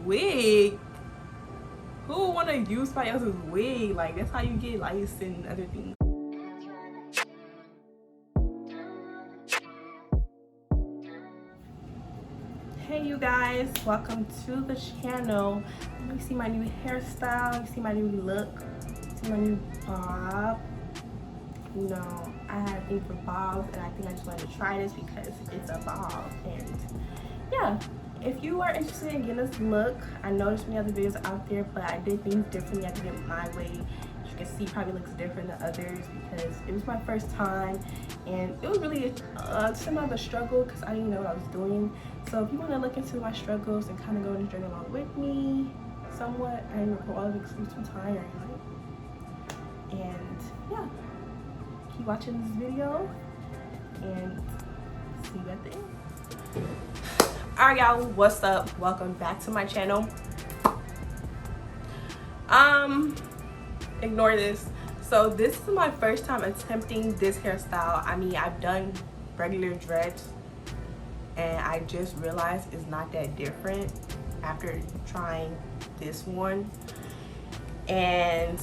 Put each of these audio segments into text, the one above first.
wig. Who would want to use somebody else's wig? Like, that's how you get lice and other things. Hey you guys, welcome to the channel. You see my new hairstyle, you see my new look, you see my new bob. You know, I had a thing for bobs and I think I just wanted to try this because it's a bob. And yeah, if you are interested in getting this look, I know there's many other videos out there, but I did things differently. I did it my way. As you can see, it probably looks different than others because it was my first time and it was really somewhat of a struggle because I didn't know what I was doing. So if you want to look into my struggles and kind of go on this journey along with me somewhat, I didn't record all of it because it was too tiring. And yeah, keep watching this video and see you at the end. Alright y'all, what's up? Welcome back to my channel. Ignore this. So this is my first time attempting this hairstyle. I mean, I've done regular dreads and I just realized it's not that different after trying this one. And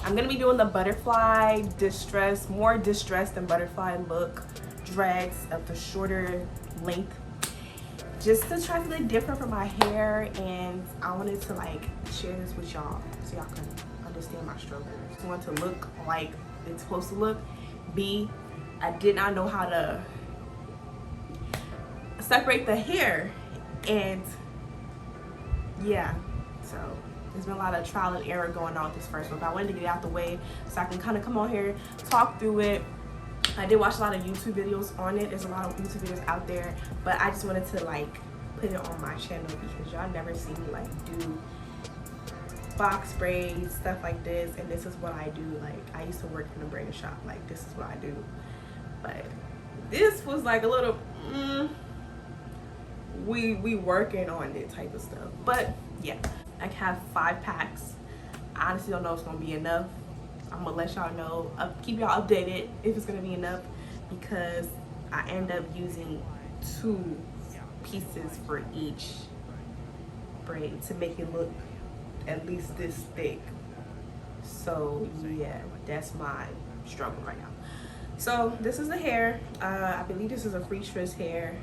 I'm gonna be doing the butterfly distress, more distressed than butterfly look dreads of the shorter length, just to try something different for my hair. And I wanted to like share this with y'all so y'all can understand my struggle. I want to look like it's supposed to look. B, I did not know how to separate the hair, and yeah, so there's been a lot of trial and error going on with this first one, but I wanted to get it out the way so I can kind of come on here, talk through it. I did watch a lot of YouTube videos on it. There's a lot of YouTube videos out there, but I just wanted to like put it on my channel because y'all never see me like do box braids, stuff like this, and this is what I do. Like, I used to work in a braid shop. Like, this is what I do. But this was like a little we working on it type of stuff. But yeah, I have 5 packs. I honestly don't know if it's gonna be enough. I'm gonna let y'all know. I'll keep y'all updated if it's gonna be enough because I end up using 2 pieces for each braid to make it look at least this thick. So yeah, that's my struggle right now. So this is the hair. I believe this is a free twist hair.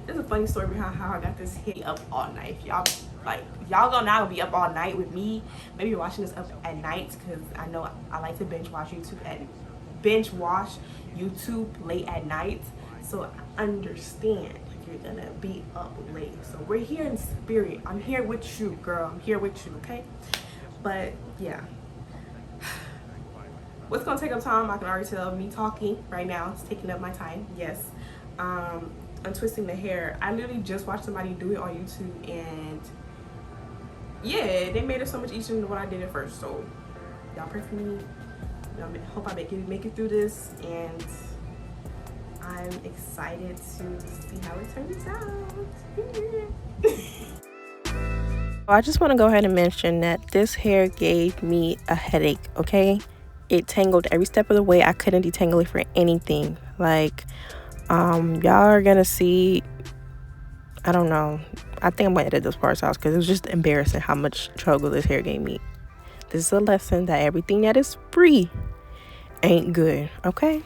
There's a funny story behind how I got this hair up all night. If y'all like, y'all gonna be up all night with me. Maybe you're watching this up at night because I know I like to binge watch YouTube late at night. So I understand if you're gonna be up late. So we're here in spirit. I'm here with you, girl. I'm here with you, okay? But yeah. What's gonna take up time, I can already tell. Me talking right now, it's taking up my time. Yes. Untwisting the hair. I literally just watched somebody do it on YouTube, and yeah, they made it so much easier than what I did at first. So y'all pray for me. Hope I make it through this, and I'm excited to see how it turns out. I just want to go ahead and mention that this hair gave me a headache, okay? It tangled every step of the way. I couldn't detangle it for anything. Like, y'all are gonna see, I don't know, I think I'm gonna edit this part out because it was just embarrassing how much trouble this hair gave me. This is a lesson that everything that is free ain't good, okay?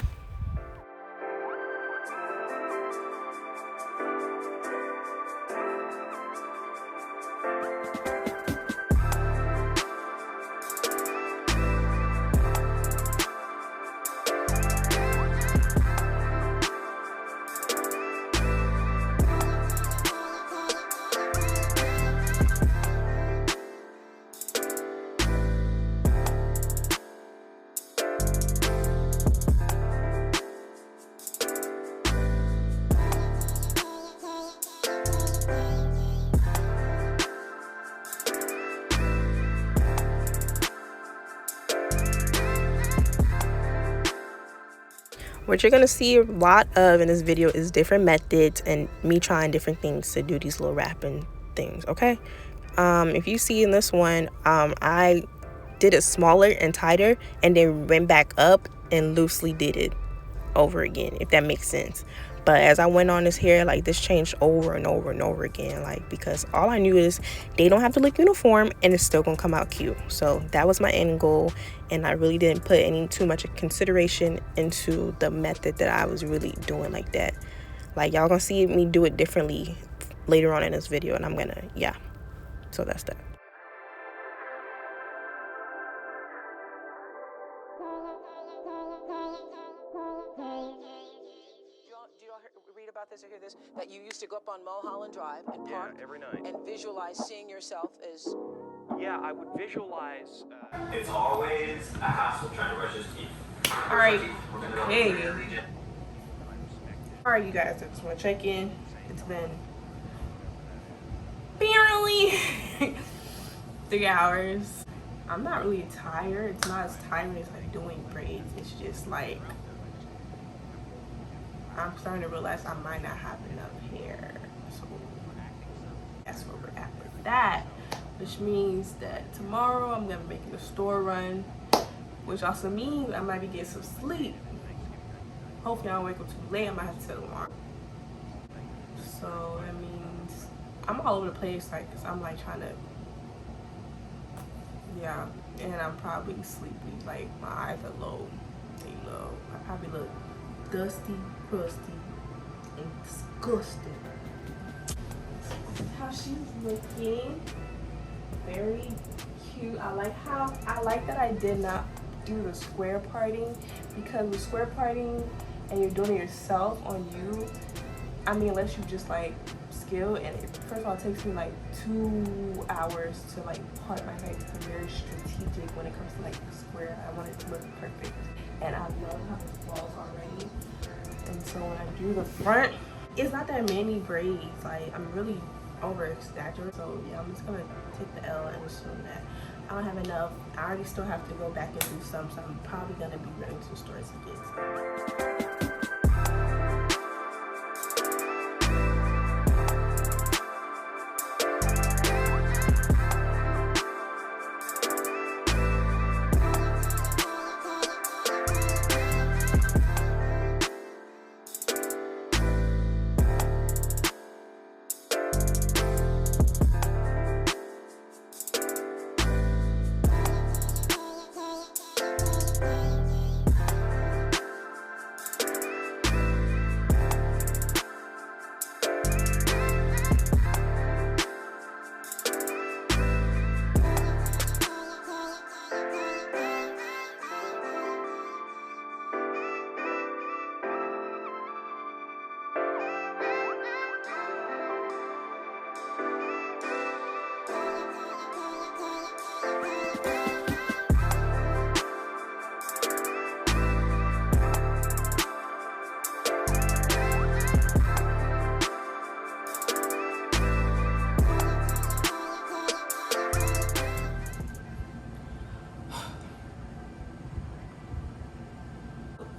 What you're gonna see a lot of in this video is different methods and me trying different things to do these little wrapping things, okay? If you see in this one, I did it smaller and tighter and then went back up and loosely did it over again, if that makes sense. But as I went on this hair, like, this changed over and over and over again, like, because all I knew is they don't have to look uniform and it's still gonna come out cute. So that was my end goal, and I really didn't put any too much consideration into the method that I was really doing like that. Like, y'all gonna see me do it differently later on in this video, and I'm gonna, yeah, so that's that. Read about this or hear this, that you used to go up on Mulholland Drive and park every night and visualize seeing yourself as... Yeah, I would visualize... It's always a hassle trying to brush his teeth. Alright, hey. Alright, you guys, I just want to check in. It's been barely 3 hours. I'm not really tired. It's not as tiring as like doing braids. It's just like I'm starting to realize I might not have enough hair. So that's where we're at with that. Which means that tomorrow I'm gonna be making a store run, which also means I might be getting some sleep. Hopefully I don't wake up too late. I might have to set an alarm. So that means I'm all over the place, like, cause I'm like trying to, yeah, and I'm probably sleepy. Like my eyes are low, they low. I probably look dusty, crusty, and disgusting. This is how she's looking. Very cute. I like that I did not do the square parting, because with square parting and you're doing it yourself on you, I mean, unless you just like skill, and first of all, it takes me like 2 hours to like part my hair. It's very strategic when it comes to like square. I want it to look perfect, and I love how it falls already. And so when I do the front, it's not that many braids. Like, I'm really over exaggerating. So yeah, I'm just gonna take the L and assume that I don't have enough. I already still have to go back and do some, so I'm probably gonna be running to stores to get some.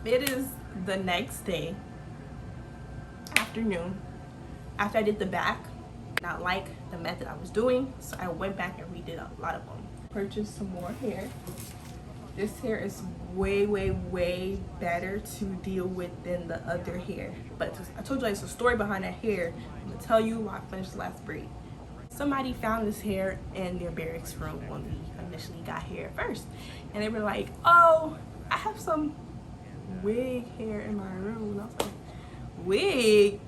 It is the next day, afternoon, after I did the back. Not like the method I was doing, so I went back and redid a lot of them. Purchased some more hair. This hair is way better to deal with than the other hair. But I told you it's a story behind that hair. I'm gonna tell you why I finished the last braid. Somebody found this hair in their barracks room when we initially got here first, and they were like, "Oh, I have some wig hair in my room." And I was like, wig?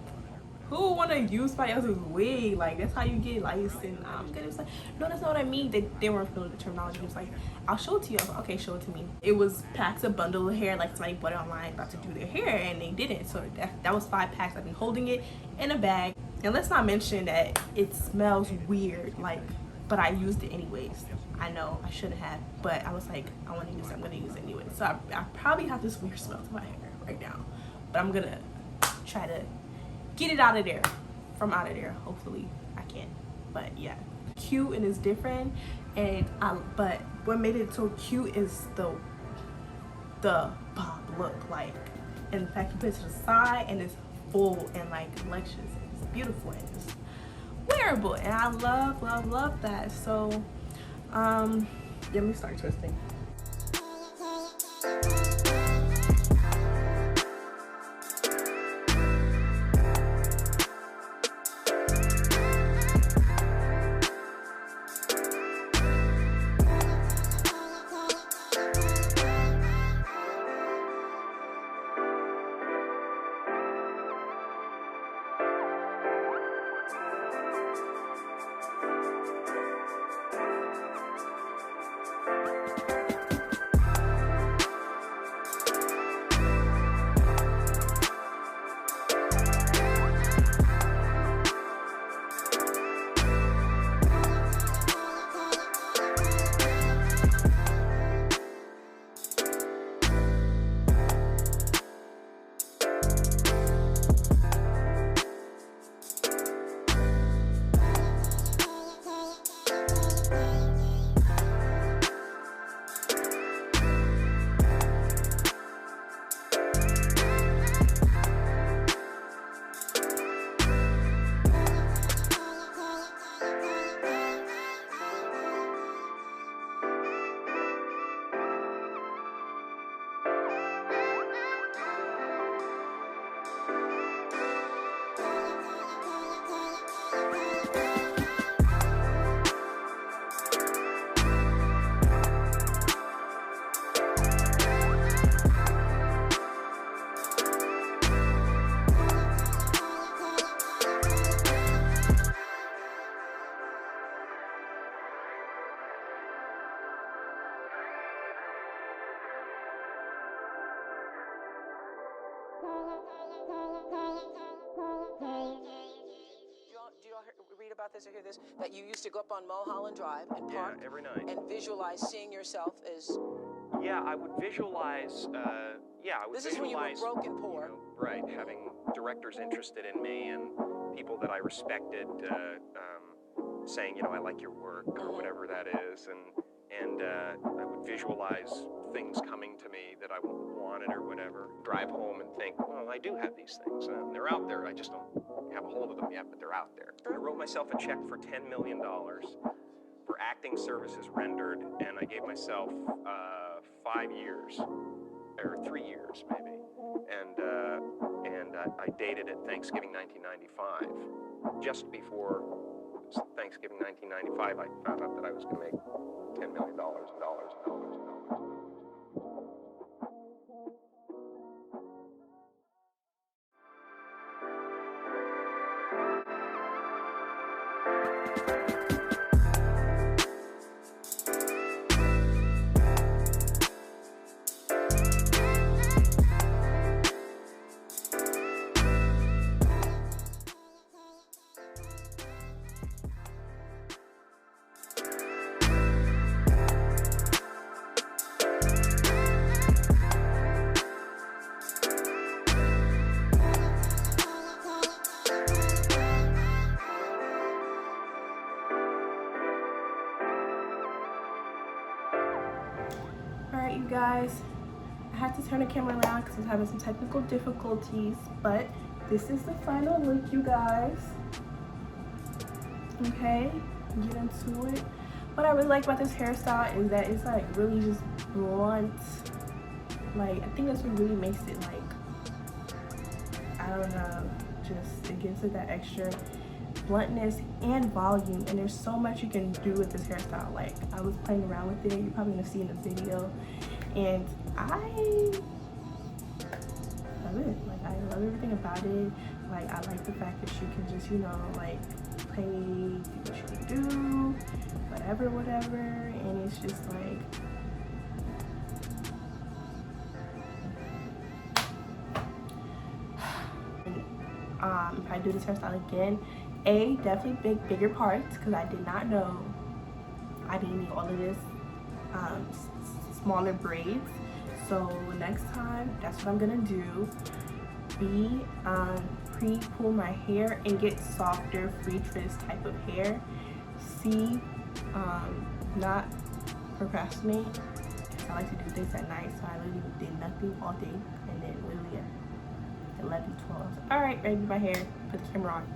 Who would want to use somebody else's wig? Like, that's how you get licensed. It was like, no, that's not what I mean. They weren't familiar with the terminology. It was like, I'll show it to you. I was like, okay, show it to me. It was packs of bundle of hair, like somebody bought it online about to do their hair, and they didn't. So that was 5 packs. I've been holding it in a bag. And let's not mention that it smells weird, like, but I used it anyways. I know I shouldn't have, but I was like, I want to use it, I'm gonna use it anyway. So I probably have this weird smell to my hair right now, but I'm gonna try to get it out of there, from out of there. Hopefully I can, but yeah, cute and it's different. And but what made it so cute is the bob look, like, and the fact you put it to the side and it's full and like luscious. It's beautiful and it's wearable, and I love that. So let me start twisting. about this or hear this, that you used to go up on Mulholland Drive and park every night. and visualize seeing yourself as... Yeah, I would visualize, This is when you were broke and poor. You know, right, having directors interested in me and people that I respected saying, you know, I like your work or whatever that is, and I would visualize things coming to me that I wanted or whatever. Drive home and think, well, I do have these things. They're out there. I just don't have a hold of them yet, but they're out there. I wrote myself a check for $10 million for acting services rendered, and I gave myself 5 years, or 3 years maybe, and I dated it Thanksgiving 1995. Just before Thanksgiving 1995, I found out that I was going to make $10 million. Alright, you guys, I had to turn the camera around because I was having some technical difficulties, but this is the final look, you guys. Okay, get into it. What I really like about this hairstyle is that it's like really just blunt. Like, I think that's what really makes it, like, I don't know, just it gives it that extra bluntness and volume, and there's so much you can do with this hairstyle. Like, I was playing around with it, you're probably gonna see in the video, and I love it. Like, I love everything about it. Like, I like the fact that you can just, you know, like, play, do what you can do, whatever, and it's just like, if I do this hairstyle again, definitely bigger parts, because I did not know I didn't need all of this smaller braids. So next time, that's what I'm gonna do. Pre-pull my hair and get softer free twist type of hair. Not procrastinate. I like to do this at night, so I literally did nothing all day, and then literally at 11, 12. All right, ready to do my hair, put the camera on.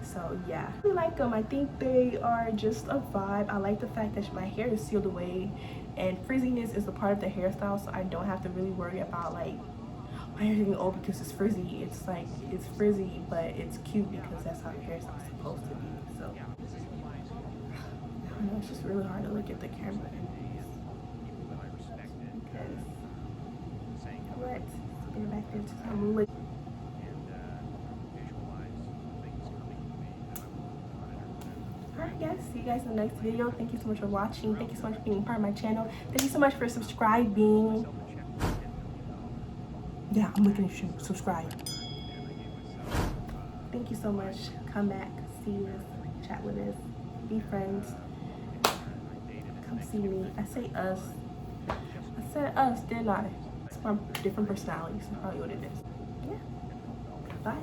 So yeah, I really like them. I think they are just a vibe. I like the fact that my hair is sealed away, and frizziness is a part of the hairstyle, so I don't have to really worry about like my hair getting old because it's frizzy. It's like, it's frizzy, but it's cute because that's how hairstyle is supposed to be. So I don't know, it's just really hard to look at the camera because let's get back into some look. Alright guys, see you guys in the next video. Thank you so much for watching. Thank you so much for being part of my channel. Thank you so much for subscribing. Yeah, I'm looking at you. Subscribe. Thank you so much. Come back, see us, chat with us, be friends. Come see me. I say us. I said us, didn't I? It's my different personalities. That's probably what it is. Yeah. Bye.